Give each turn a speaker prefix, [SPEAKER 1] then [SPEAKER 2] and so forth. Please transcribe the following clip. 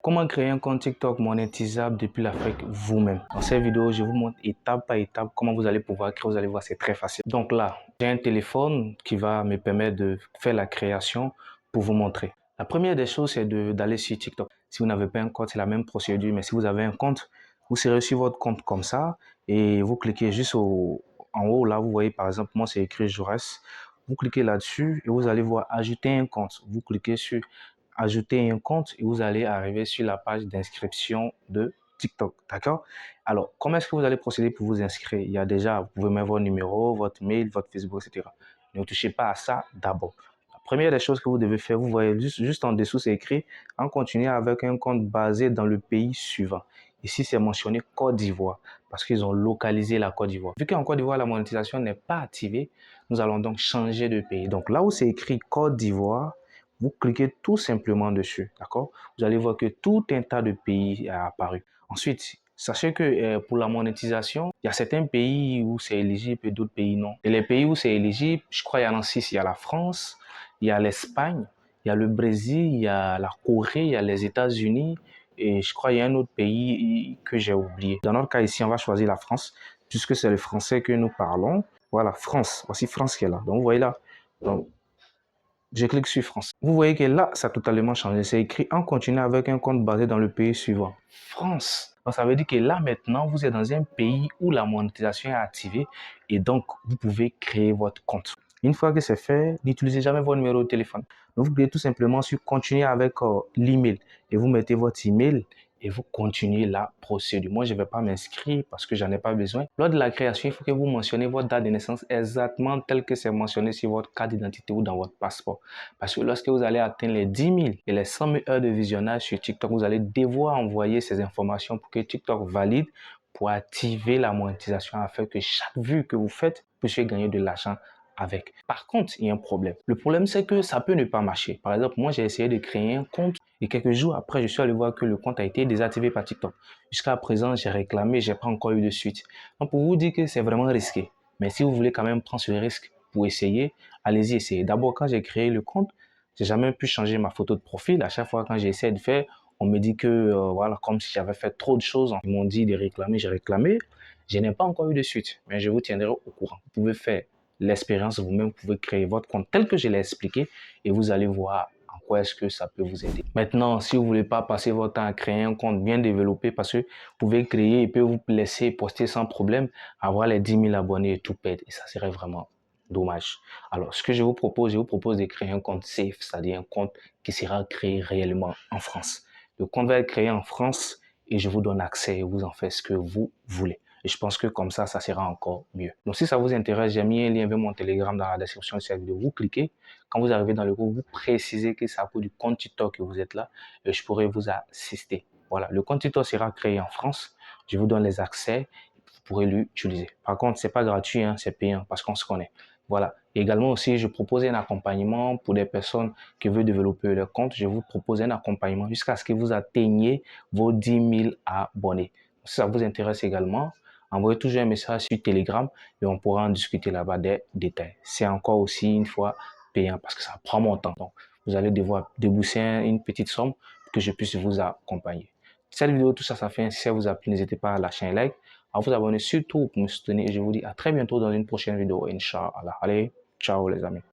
[SPEAKER 1] Comment créer un compte TikTok monétisable depuis l'Afrique vous-même? Dans cette vidéo, je vous montre étape par étape comment vous allez pouvoir créer. Vous allez voir, c'est très facile. Donc là, j'ai un téléphone qui va me permettre de faire la création pour vous montrer. La première des choses, c'est d'aller sur TikTok. Si vous n'avez pas un compte, c'est la même procédure. Mais si vous avez un compte, vous serez sur votre compte comme ça et vous cliquez juste en haut. Là, vous voyez, par exemple, moi, c'est écrit Jaurès. Vous cliquez là-dessus et vous allez voir ajouter un compte. Vous cliquez sur ajouter un compte et vous allez arriver sur la page d'inscription de TikTok. D'accord? Alors, comment est-ce que vous allez procéder pour vous inscrire? Il y a déjà, vous pouvez mettre votre numéro, votre mail, votre Facebook, etc. Ne touchez pas à ça d'abord. La première des choses que vous devez faire, vous voyez juste en dessous, c'est écrit en continuant avec un compte basé dans le pays suivant. Ici, c'est mentionné Côte d'Ivoire parce qu'ils ont localisé la Côte d'Ivoire. Vu qu'en Côte d'Ivoire, la monétisation n'est pas activée, nous allons donc changer de pays. Donc là où c'est écrit Côte d'Ivoire, vous cliquez tout simplement dessus, d'accord? Vous allez voir que tout un tas de pays a apparu. Ensuite, sachez que pour la monétisation, il y a certains pays où c'est éligible et d'autres pays non. Et les pays où c'est éligible, je crois qu'il y en a 6. Il y a la France, il y a l'Espagne, il y a le Brésil, il y a la Corée, il y a les États-Unis et je crois qu'il y a un autre pays que j'ai oublié. Dans notre cas ici, on va choisir la France puisque c'est le français que nous parlons. Voilà, France. Voici France qui est là. Donc, vous voyez là. Donc, je clique sur France. Vous voyez que là, ça a totalement changé. C'est écrit en continu avec un compte basé dans le pays suivant. France. Donc, ça veut dire que là, maintenant, vous êtes dans un pays où la monétisation est activée et donc, vous pouvez créer votre compte. Une fois que c'est fait, n'utilisez jamais votre numéro de téléphone. Donc, vous cliquez tout simplement sur continuer avec l'email et vous mettez votre email et vous continuez la procédure. Moi, je ne vais pas m'inscrire parce que j'en ai pas besoin. Lors de la création, il faut que vous mentionnez votre date de naissance exactement telle que c'est mentionné sur votre carte d'identité ou dans votre passeport. Parce que lorsque vous allez atteindre les 10 000 et les 100 000 heures de visionnage sur TikTok, vous allez devoir envoyer ces informations pour que TikTok valide pour activer la monétisation afin que chaque vue que vous faites, vous puissiez gagner de l'argent avec. Par contre, il y a un problème. Le problème, c'est que ça peut ne pas marcher. Par exemple, moi, j'ai essayé de créer un compte et quelques jours après, je suis allé voir que le compte a été désactivé par TikTok. Jusqu'à présent, j'ai réclamé, j'ai pas encore eu de suite. Donc, pour vous dire que c'est vraiment risqué. Mais si vous voulez quand même prendre ce risque pour essayer, allez-y, essayez. D'abord, quand j'ai créé le compte, j'ai jamais pu changer ma photo de profil. À chaque fois, quand j'ai essayé de faire, on me dit que, voilà, comme si j'avais fait trop de choses. Ils m'ont dit de réclamer, j'ai réclamé. Je n'ai pas encore eu de suite, mais je vous tiendrai au courant. Vous pouvez faire l'expérience vous-même, vous pouvez créer votre compte tel que je l'ai expliqué et vous allez voir en quoi est-ce que ça peut vous aider. Maintenant, si vous voulez pas passer votre temps à créer un compte bien développé parce que vous pouvez créer et puis vous laisser poster sans problème, avoir les 10 000 abonnés et tout pète et ça serait vraiment dommage. Alors, ce que je vous propose de créer un compte safe, c'est-à-dire un compte qui sera créé réellement en France. Le compte va être créé en France et je vous donne accès et vous en faites ce que vous voulez. Et je pense que comme ça sera encore mieux. Donc, si ça vous intéresse, j'ai mis un lien vers mon Telegram dans la description de cette vidéo. Vous cliquez. Quand vous arrivez dans le groupe, vous précisez que c'est à cause du compte TikTok que vous êtes là et je pourrai vous assister. Voilà. Le compte TikTok sera créé en France. Je vous donne les accès. Vous pourrez l'utiliser. Par contre, c'est pas gratuit, hein, c'est payant parce qu'on se connaît. Voilà. Également aussi, je propose un accompagnement pour des personnes qui veulent développer leur compte. Je vous propose un accompagnement jusqu'à ce que vous atteigniez vos 10 000 abonnés. Si ça vous intéresse également, envoyez toujours un message sur Telegram et on pourra en discuter là-bas des détails. C'est encore aussi une fois payant parce que ça prend mon temps. Donc, vous allez devoir débourser une petite somme pour que je puisse vous accompagner. Cette vidéo, tout ça, ça fait. Si ça vous a plu, n'hésitez pas à lâcher un like, à vous abonner surtout pour me soutenir et je vous dis à très bientôt dans une prochaine vidéo, Inch'Allah. Allez, ciao les amis.